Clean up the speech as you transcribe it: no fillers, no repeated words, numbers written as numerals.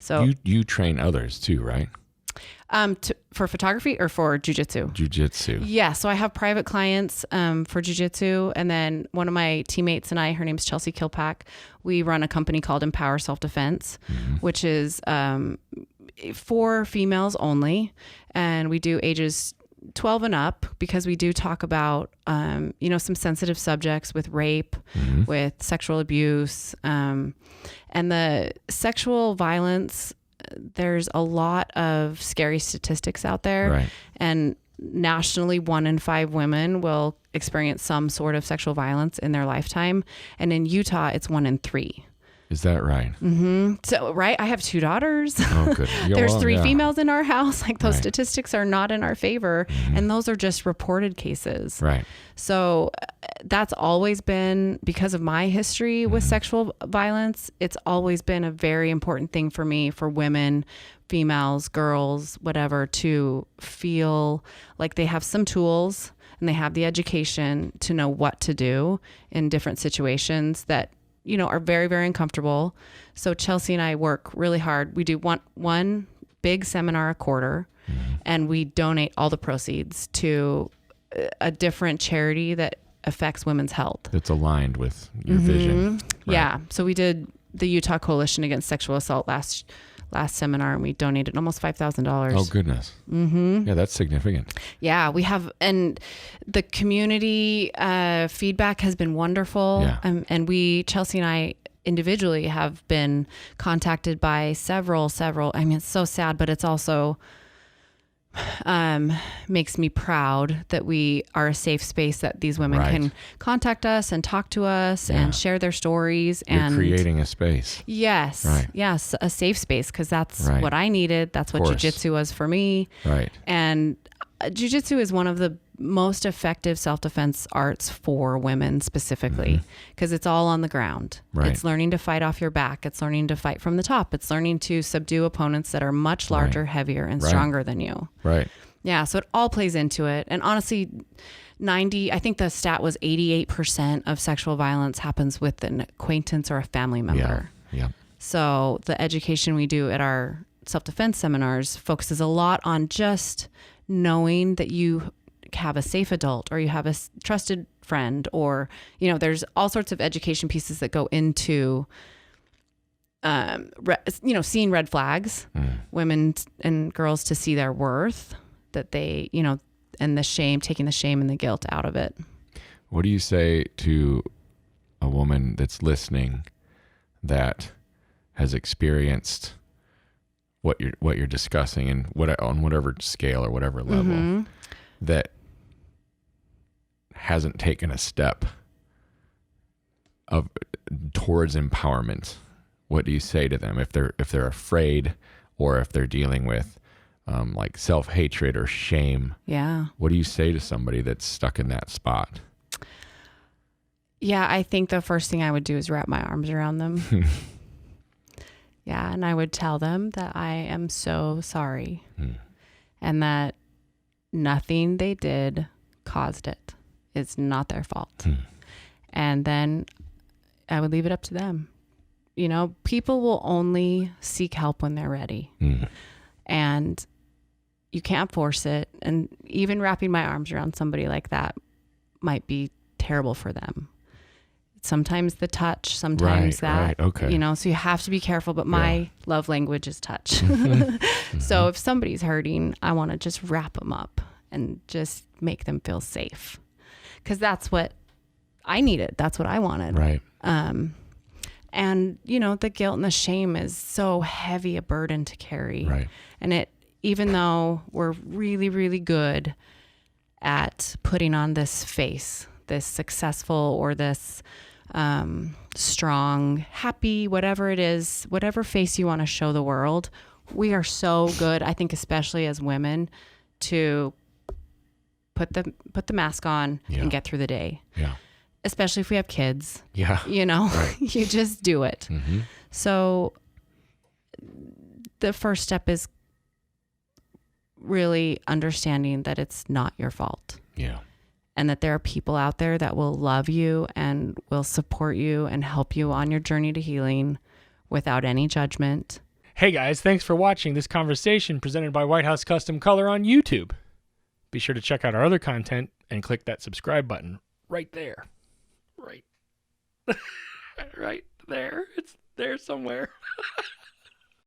So you train others too, right? For photography or for jujitsu? Jiu-jitsu. Yeah. So I have private clients for jujitsu. And then one of my teammates and I, her name's Chelsea Kilpack, we run a company called Empower Self-Defense, which is for females only. And we do ages 12 and up because we do talk about, some sensitive subjects with rape, with sexual abuse, and the sexual violence. There's a lot of scary statistics out there, right. And nationally 1 in 5 women will experience some sort of sexual violence in their lifetime. And in Utah, it's 1 in 3. Is that right? Mm-hmm. So, right. I have 2 daughters. Oh, good. There's 3 females in our house. Like those statistics are not in our favor. And those are just reported cases. Right. So that's always been, because of my history with sexual violence, it's always been a very important thing for me, for women, females, girls, whatever, to feel like they have some tools and they have the education to know what to do in different situations that, are very, very uncomfortable. So Chelsea and I work really hard. We do one big seminar a quarter, and we donate all the proceeds to a different charity that affects women's health. That's aligned with your vision. Right. Yeah. So we did the Utah Coalition Against Sexual Assault last seminar, and we donated almost $5,000. Oh, goodness. Yeah, that's significant. Yeah, we have, and the community feedback has been wonderful. Yeah. And Chelsea and I individually have been contacted by several, I mean, it's so sad, but it's also makes me proud that we are a safe space that these women can contact us and talk to us and share their stories. You're creating a space. Yes. Right. Yes. A safe space. 'Cause that's what I needed. That's what jujitsu was for me. Right. And jujitsu is one of the most effective self-defense arts for women specifically, because it's all on the ground. Right. It's learning to fight off your back. It's learning to fight from the top. It's learning to subdue opponents that are much larger, heavier, and stronger than you. Right. Yeah. So it all plays into it. And honestly, I think the stat was 88% of sexual violence happens with an acquaintance or a family member. Yeah. So the education we do at our self-defense seminars focuses a lot on just knowing that you have a safe adult, or you have a trusted friend, or, there's all sorts of education pieces that go into, seeing red flags, women and girls to see their worth, that they, and taking the shame and the guilt out of it. What do you say to a woman that's listening that has experienced what you're discussing, and on whatever scale or whatever level, that hasn't taken a step towards empowerment? What do you say to them if they're afraid, or if they're dealing with like self-hatred or shame? Yeah. What do you say to somebody that's stuck in that spot? Yeah, I think the first thing I would do is wrap my arms around them. Yeah, and I would tell them that I am so sorry, and that nothing they did caused it. It's not their fault. And then I would leave it up to them. People will only seek help when they're ready. And you can't force it. And even wrapping my arms around somebody like that might be terrible for them. Sometimes the touch, sometimes okay. So you have to be careful, but my love language is touch. So if somebody's hurting, I want to just wrap them up and just make them feel safe. 'Cause that's what I needed. That's what I wanted. Right. And the guilt and the shame is so heavy a burden to carry. Right. And even though we're really, really good at putting on this face, this successful, or this strong, happy, whatever it is, whatever face you want to show the world, we are so good, I think, especially as women, to put the mask on and get through the day. Yeah. Especially if we have kids. Yeah. You just do it. So the first step is really understanding that it's not your fault. Yeah. And that there are people out there that will love you and will support you and help you on your journey to healing without any judgment. Hey guys, thanks for watching this conversation presented by White House Custom Color on YouTube. Be sure to check out our other content and click that subscribe button right there. Right. Right there. It's there somewhere.